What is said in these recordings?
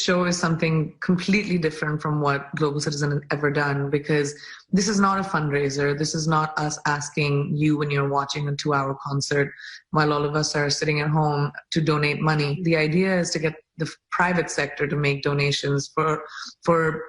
show is something completely different from what Global Citizen has ever done, because this is not a fundraiser. This is not us asking you when you're watching a 2-hour concert while all of us are sitting at home to donate money. The idea is to get the private sector to make donations for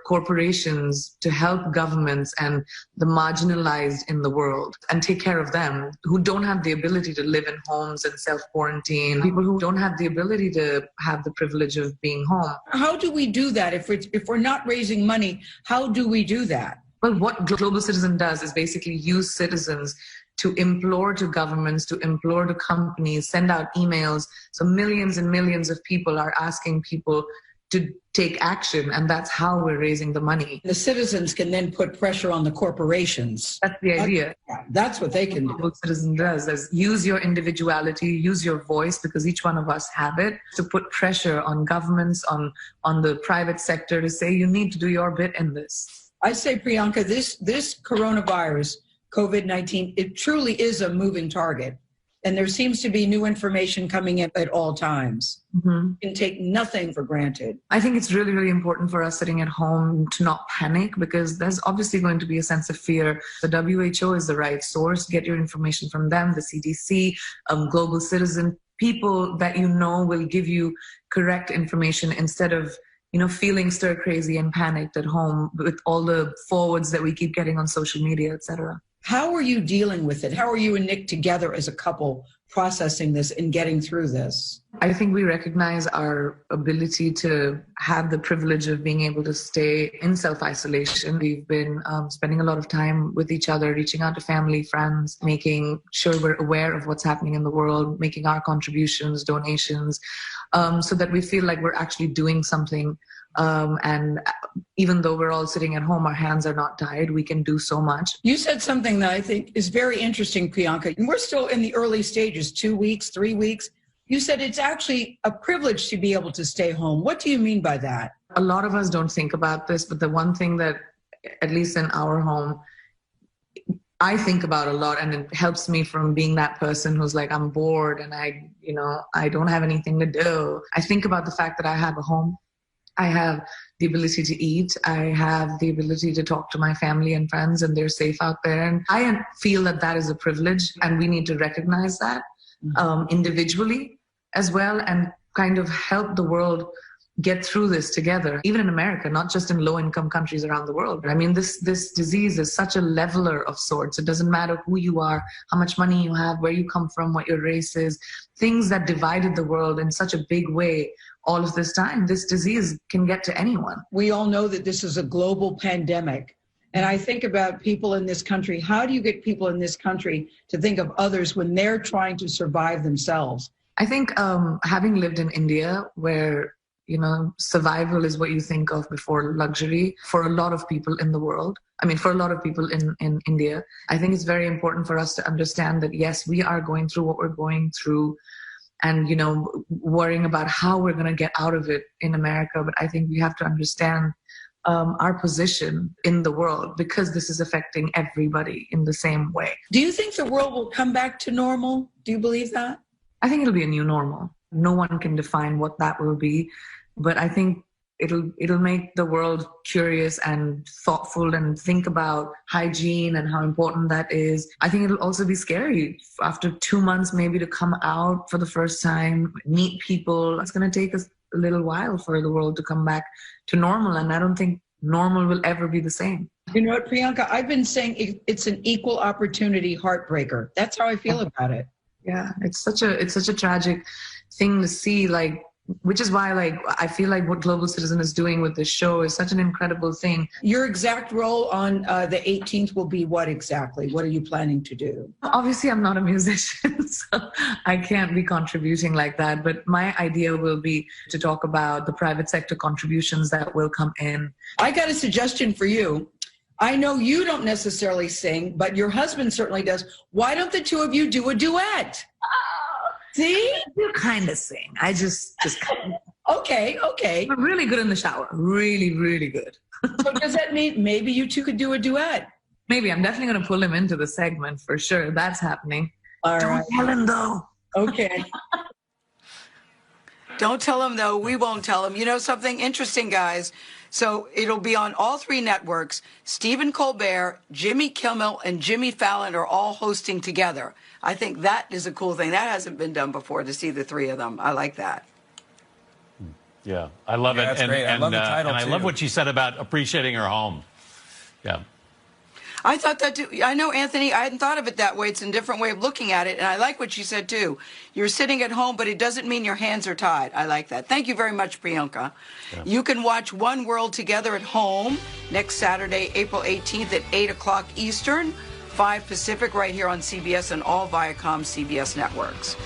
corporations to help governments and the marginalized in the world and take care of them who don't have the ability to live in homes and self-quarantine, people who don't have the ability to have the privilege of being home. How do we do that? If we're not raising money, how do we do that? Well, what Global Citizen does is basically use citizens to implore to governments, to implore to companies, send out emails. So millions and millions of people are asking people to take action, and that's how we're raising the money. The citizens can then put pressure on the corporations. That's the idea. That's what they can do. What Global Citizen does is use your individuality, use your voice, because each one of us have it, to put pressure on governments, on the private sector to say, you need to do your bit in this. I say, Priyanka, this coronavirus, COVID-19, it truly is a moving target. And there seems to be new information coming in at all times. Mm-hmm. You can take nothing for granted. I think it's really, really important for us sitting at home to not panic, because there's obviously going to be a sense of fear. The WHO is the right source. Get your information from them, the CDC, Global Citizen, people that you know will give you correct information instead of feeling stir crazy and panicked at home with all the forwards that we keep getting on social media, etc. How are you dealing with it? How are you and Nick together as a couple processing this and getting through this? I think we recognize our ability to have the privilege of being able to stay in self-isolation. We've been spending a lot of time with each other, reaching out to family, friends, making sure we're aware of what's happening in the world, making our contributions, donations, so that we feel like we're actually doing something. And even though we're all sitting at home, our hands are not tied. We can do so much. You said something that I think is very interesting, Priyanka. And we're still in the early stages, 2 weeks, 3 weeks. You said it's actually a privilege to be able to stay home. What do you mean by that? A lot of us don't think about this, but the one thing that, at least in our home, I think about a lot, and it helps me from being that person who's like, I'm bored and I don't have anything to do. I think about the fact that I have a home. I have the ability to eat. I have the ability to talk to my family and friends, and they're safe out there. And I feel that that is a privilege, and we need to recognize that individually as well, and kind of help the world get through this together, even in America, not just in low-income countries around the world. I mean, this disease is such a leveler of sorts. It doesn't matter who you are, how much money you have, where you come from, what your race is. Things that divided the world in such a big way all of this time, this disease can get to anyone. We all know that this is a global pandemic. And I think about people in this country. How do you get people in this country to think of others when they're trying to survive themselves? I think having lived in India, where survival is what you think of before luxury for a lot of people in the world. I mean, for a lot of people in India, I think it's very important for us to understand that, yes, we are going through what we're going through and, worrying about how we're going to get out of it in America. But I think we have to understand our position in the world, because this is affecting everybody in the same way. Do you think the world will come back to normal? Do you believe that? I think it'll be a new normal. No one can define what that will be. But I think it'll make the world curious and thoughtful and think about hygiene and how important that is. I think it'll also be scary after 2 months maybe to come out for the first time, meet people. It's going to take us a little while for the world to come back to normal. And I don't think normal will ever be the same. You know what, Priyanka, I've been saying it's an equal opportunity heartbreaker. That's how I feel about it. Yeah, it's such a tragic thing to see, which is why, I feel like what Global Citizen is doing with this show is such an incredible thing. Your exact role on the 18th will be what exactly? What are you planning to do? Obviously, I'm not a musician, so I can't be contributing like that. But my idea will be to talk about the private sector contributions that will come in. I got a suggestion for you. I know you don't necessarily sing, but your husband certainly does. Why don't the two of you do a duet? See? You kind of sing. I just kind of. Okay. I'm really good in the shower. Really, really good. So does that mean maybe you two could do a duet? Maybe. I'm definitely going to pull him into the segment for sure. That's happening. All right. Don't tell him though. Okay. Don't tell him, though. We won't tell him. You know something interesting, guys? So it'll be on all three networks. Stephen Colbert, Jimmy Kimmel, and Jimmy Fallon are all hosting together. I think that is a cool thing. That hasn't been done before, to see the three of them. I like that. Yeah, I love it. That's great. I love the title, and I too. love what she said about appreciating her home. Yeah. I thought that too. I know, Anthony, I hadn't thought of it that way. It's a different way of looking at it. And I like what she said too. You're sitting at home, but it doesn't mean your hands are tied. I like that. Thank you very much, Priyanka. Yeah. You can watch One World Together at Home next Saturday, April 18th at 8 o'clock Eastern, 5 Pacific, right here on CBS and all Viacom CBS networks.